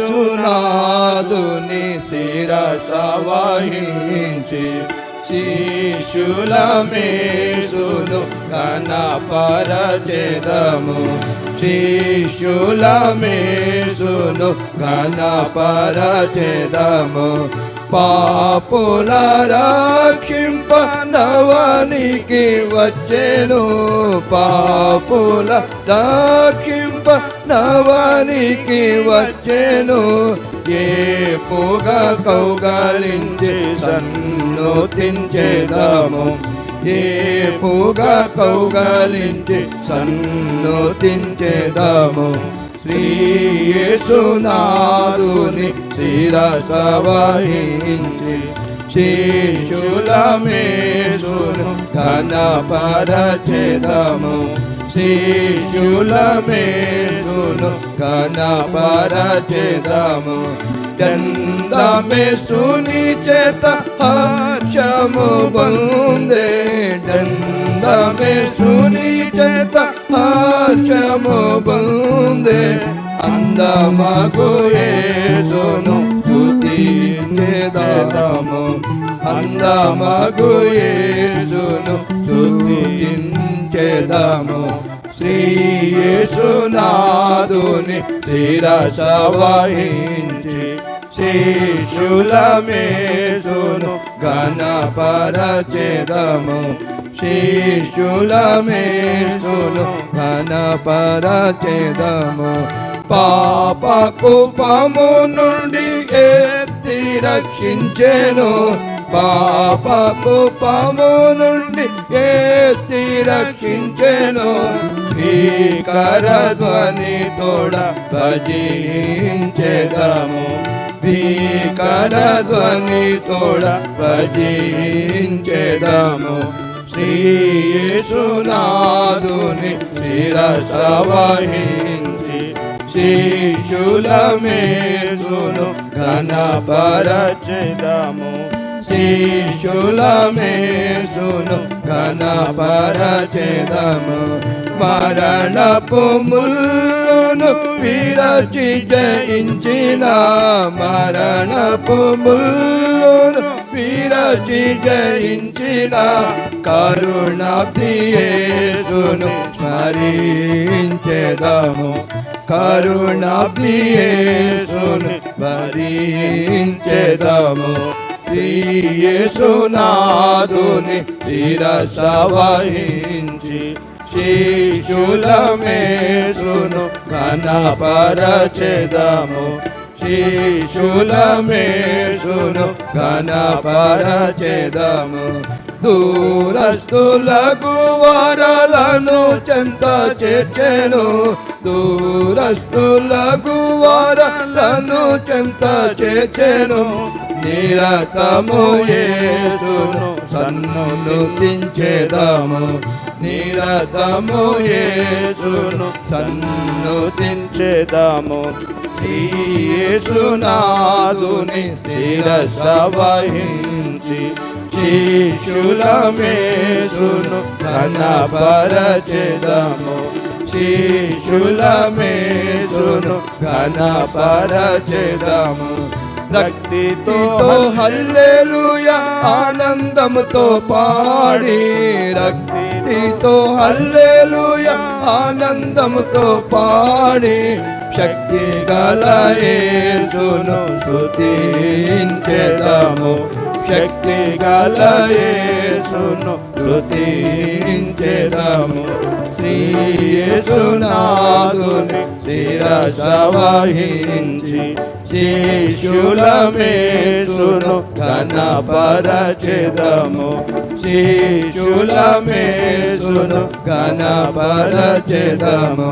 యేసునాథుని శిరస వహించి శిష్యుల మేసును ఘనపరచెదము. శిష్యుల మేసును ఘనపరచెదము. పాపుల రక్షింప నవనికి వచ్చెను. పాపుల రక్షింప నవనికి వచ్చెను. ఏ పొగ కౌగలించి సన్నుతించెదము. ఏ పొగ కౌగలించి సన్నుతించెదము. శ్రీ యేసునాథుని శిరస వహించి శిష్యుల మేసును ఘనపరచెదము. శిష్యుల మేసును ఘనపరచెదము. దందమేసుని చేత హర్షము పొందే. దందమేసుని చేత హర్షము పొందే. అందమగు యేసును స్తుతించెదము. అందమగు యేసును స్తుతించెదము. శ్రీ యేసునాథుని శిరస వహించి శిష్యుల మేసును ఘనపరచెదము. శిష్యుల మేసును ఘనపరచెదము. పాపకూపము నుండి ఎత్తి రక్షించెను. పాపకూపము నుండి ఎత్తి రక్షించెను. భీకర ధ్వని తోడ భజించెదము. భీకర ధ్వని తోడ భజించెదము. శ్రీ యేసునాథుని శిరస వహించి శిష్యుల మేసును ఘనపరచెదము. శిష్యుల మేసును ఘనపరచెదము. మరణపు ముల్లును విరచి జయించిన. మరణపు ముల్లును విరచి జయించిన కరుణాబ్ది యేసును స్మరించెదము. కరుణాబ్ది యేసును స్మరించెదము. శ్రీ యేసునాథుని శిరస వహించి శిష్యుల మేసును ఘనపరచెదము. శిష్యుల మేసును ఘనపరచెదము. దూరస్తులకు వరలను చెంత చేర్చెను. దూరస్తులకు వరలను చెంత చేర్చెను. నిరతము యేసును సన్నుతించెదము. నిరతము యేసును సన్నుతించెదము. శ్రీ యేసునాథుని శిరస వహించి శిష్యుల మేసును ఘనపరచెదము. శిష్యుల మేసును ఘనపరచెదము. భక్తితో హల్లెలూయా ఆనందముతో పాడి. భక్తితో హల్లెలూయా ఆనందముతో పాడి. శక్తి గల యేసును స్తుతించెదము. శక్తి గల యేసును స్తుతించెదము. శ్రీ యేసునాథుని శిరస వహించి శిష్యుల మేసును ఘనపరచెదము. శిష్యుల మేసును ఘనపరచెదము.